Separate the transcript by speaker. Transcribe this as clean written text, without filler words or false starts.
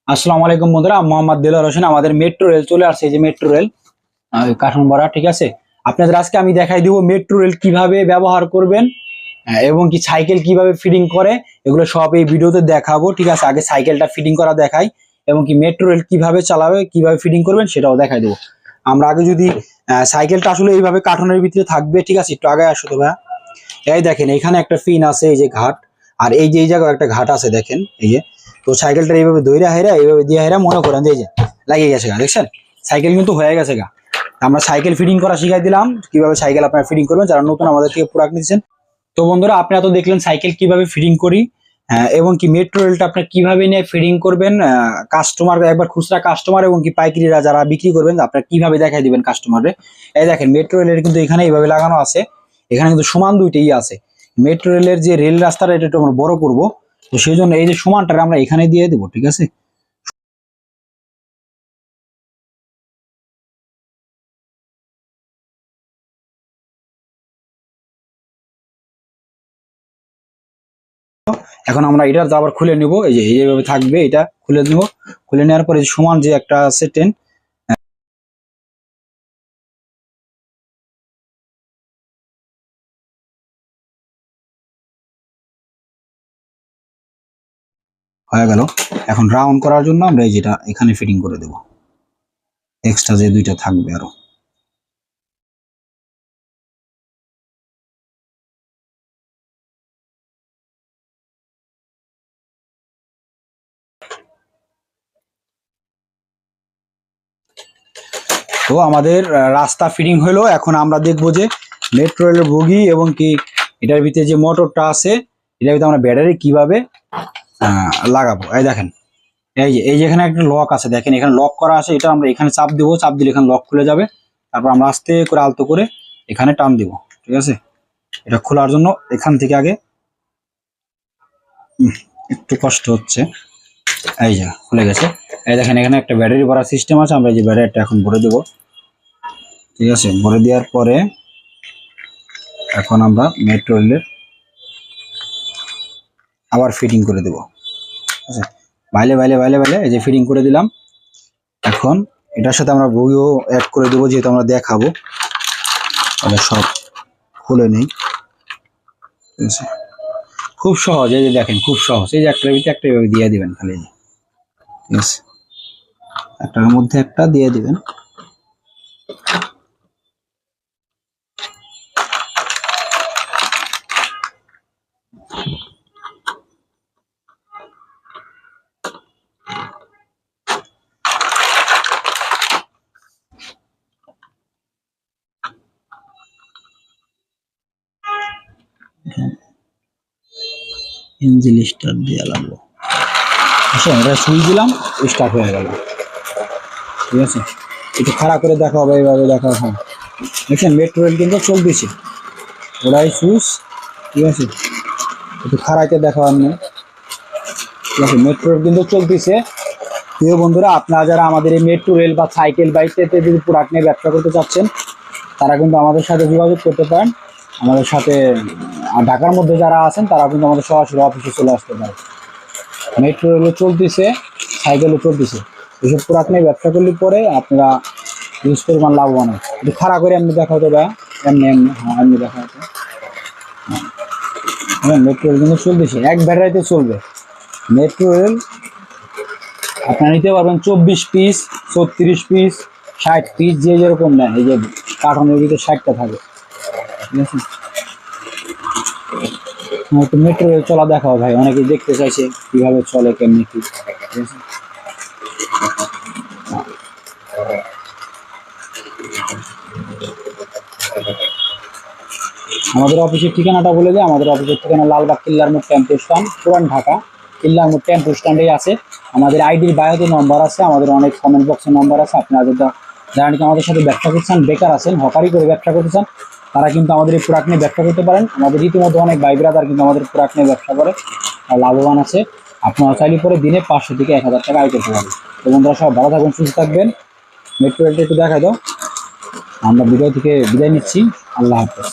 Speaker 1: আসসালামু আলাইকুম বন্ধুরা, মোহাম্মদ দেলোয়ার হোসেন। আমাদের মেট্রো রেল চলে আসছে, এই যে মেট্রো রেল কাঠমান্ডু, ঠিক আছে। আপনাদের আজকে আমি দেখাই দিব মেট্রো রেল কিভাবে ব্যবহার করবেন, এবং কি সাইকেল কিভাবে ফিটিং করে, এগুলো সব এই ভিডিওতে দেখাবো, ঠিক আছে। আগে সাইকেলটা ফিটিং করা দেখাই, এবং কি মেট্রো রেল কিভাবে চালাবে, কিভাবে ফিটিং করবেন সেটাও দেখাই দেবো। আমরা আগে যদি সাইকেলটা আসলে এইভাবে কার্টনের ভিতরে থাকবে, ঠিক আছে। একটু আগে আসো তো ভাইয়া। এই দেখেন এখানে একটা পিন আছে, এই যে ঘাট, আর এই যে এই জায়গায় একটা ঘাট আছে, দেখেন এই যে। তো সাইকেলটা এইভাবে ধইরা হেরা, এইভাবে দিয়ে হেরা, মনে করেন যে এই যে লাগিয়ে গেছে গা, দেখছেন সাইকেল কিন্তু হয়ে গেছে গা। আমরা সাইকেল ফিটিং করা শিখাই দিলাম, কিভাবে সাইকেল আপনারা ফিটিং করবেন যারা নতুন আমাদের থেকে প্রোডাক্ট নিচ্ছেন। তো বন্ধুরা, আপনারা তো দেখলেন সাইকেল কিভাবে ফিটিং করি, এবং কি মেট্রো রেলটা আপনার কিভাবে নিয়ে ফিটিং করবেন। কাস্টমার একবার খুচরা কাস্টমার এবং কি পাইকারিরা যারা বিক্রি করবেন, আপনারা কিভাবে দেখাই দিবেন কাস্টমারে। এই দেখেন মেট্রো রেলের কিন্তু এখানে এইভাবে লাগানো আছে, এখানে কিন্তু সমান দুইটাই আছে। মেট্রো রেলের যে রেল রাস্তাটা এটা একটু আমরা বড় করবো, তো সেই জন্য এই যে সমানটা আমরা এখানে দিয়ে দেবো, ঠিক আছে। এখন আমরা এটা আবার খুলে নিব, এই যে এইভাবে থাকবে, এটা খুলে নিব। খুলে নেওয়ার পরে সমান যে একটা আছে টেন, হয়ে গেল। এখন রাউন্ড করার জন্য আমরা এই যেটা এখানে ফিটিং করে দেব, এক্সট্রা যে দুইটা থাকবে আরো। তো আমাদের রাস্তা ফিটিং হলো। এখন আমরা দেখবো যে মেট্রো রেলের বগি এবং কি এটার ভিতরে যে মোটরটা আছে, এটার ভিতরে আমরা ব্যাটারি কিভাবে লাগাবো। এই দেখেন এই যে এখানে একটা লক আছে, দেখেন এখানে লক করা আছে, এটা আমরা এখানে চাপ দেবো, চাপ দিলে এখানে লক খুলে যাবে। তারপর আমরা আস্তে করে আলতো করে এখানে টান দিব, ঠিক আছে। এটা খোলার জন্য এখান থেকে আগে একটু কষ্ট হচ্ছে। এই যে খুলে গেছে। এই দেখেন এখানে একটা ব্যাটারি ভরার সিস্টেম আছে, আমরা এই যে ব্যাটারিটা এখন ভরে দেবো, ঠিক আছে। ভরে দেওয়ার পরে এখন আমরা মেট্রো রেলের আবার ফিটিং করে দেবো, ঠিক আছে। বাইলে বাইলে বাইলে বাইলে এই যে ফিটিং করে দিলাম। এখন এটার সাথে আমরা বইও অ্যাড করে দেবো, যেহেতু আমরা দেখাবো। তাহলে সব খুলে নেই, ঠিক আছে। খুব সহজ, এই যে দেখেন খুব সহজ। এই যে একটার ভিতরে একটা এভাবে দিয়ে দিবেন খালি, ঠিক আছে। একটার মধ্যে একটা দিয়ে দিবেন। ইঞ্জিন স্টার্ট দিয়ে লাগলো, আচ্ছা এটা সুইচ দিলাম, স্টার্ট হয়ে গেল, ঠিক আছে। একটু খাড়া করে দেখা হবে, এইভাবে দেখা। হ্যাঁ দেখছেন মেট্রো রেল কিন্তু চলতেছে, ওরাই সুইচ, ঠিক আছে। একটু খাড়াইতে দেখা নেই, ঠিক আছে। মেট্রো রেল কিন্তু চলতেছে। প্রিয় বন্ধুরা, আপনারা যারা আমাদের এই মেট্রো রেল বা সাইকেল বা ইত্যাদি যদি প্রোডাক্ট নিয়ে ব্যবসা করতে চাচ্ছেন, তারা কিন্তু আমাদের সাথে যোগাযোগ করতে পারেন। আমাদের সাথে ঢাকার মধ্যে যারা আছেন তারা কিন্তু আমাদের সরাসরি অফিসে চলে আসতে পারে। মেট্রো রেলও চলতেছে, সাইকেলও চলতেছে। এইসব প্রোডাক্ট নিয়ে ব্যবসা করলে পরে আপনারা ইউজ পরিমাণ লাভবান হয়। একটু খাড়া করে এমনি দেখা হতো, বা এমনি এমনি, হ্যাঁ এমনি দেখা হতো। হ্যাঁ মেট্রো রেল কিন্তু চলতেছে, এক ব্যাটারিতে চলবে। মেট্রো রেল আপনারা নিতে পারবেন 24 পিস, 36 পিস, 60 পিস, যে যেরকম নেন। এই যে কার্টনের ভিতরে 60টা থাকে, ঠিক আছে। তো মেট্রো রেল চলা দেখাও ভাই, অনেকে দেখতে চাইছে কিভাবে চলে, কেমনি কি, ঠিক আছে। আমাদের অফিসের ঠিকানাটা বলে দেয়। আমাদের অফিসের ঠিকানা লালবাগ কিল্লার মোড় টেম্পো স্ট্যান্ড, পুরান ঢাকা। কিল্লার মোড় টেম্পো স্ট্যান্ডেই আছে। আমাদের আইডির বায়োতে নম্বর আছে, আমাদের অনেক কমেন্ট বক্সে নম্বর আছে। আপনারা যারা নাকি আমাদের সাথে ব্যবসা করছেন, বেকার আছেন, হকারি করে ব্যবসা করতে চান, তারা কিন্তু আমাদের এই প্রোডাক্ট নিয়ে ব্যবসা করতে পারেন। আমাদের রীতিমতো অনেক ভাই ব্রাদার কিন্তু আমাদের প্রোডাক্ট নিয়ে ব্যবসা করে লাভবান আছে। আপনারা চাইলে পরে দিনে 500 থেকে 1000 টাকা আয় করতে পারেন। তো বন্ধুরা সব ভালো থাকবেন, সুস্থ থাকবেন। মেট্রো রেলটা একটু দেখা দাও। আমরা ভিডিও থেকে বিদায় নিচ্ছি। আল্লাহ হাফেজ।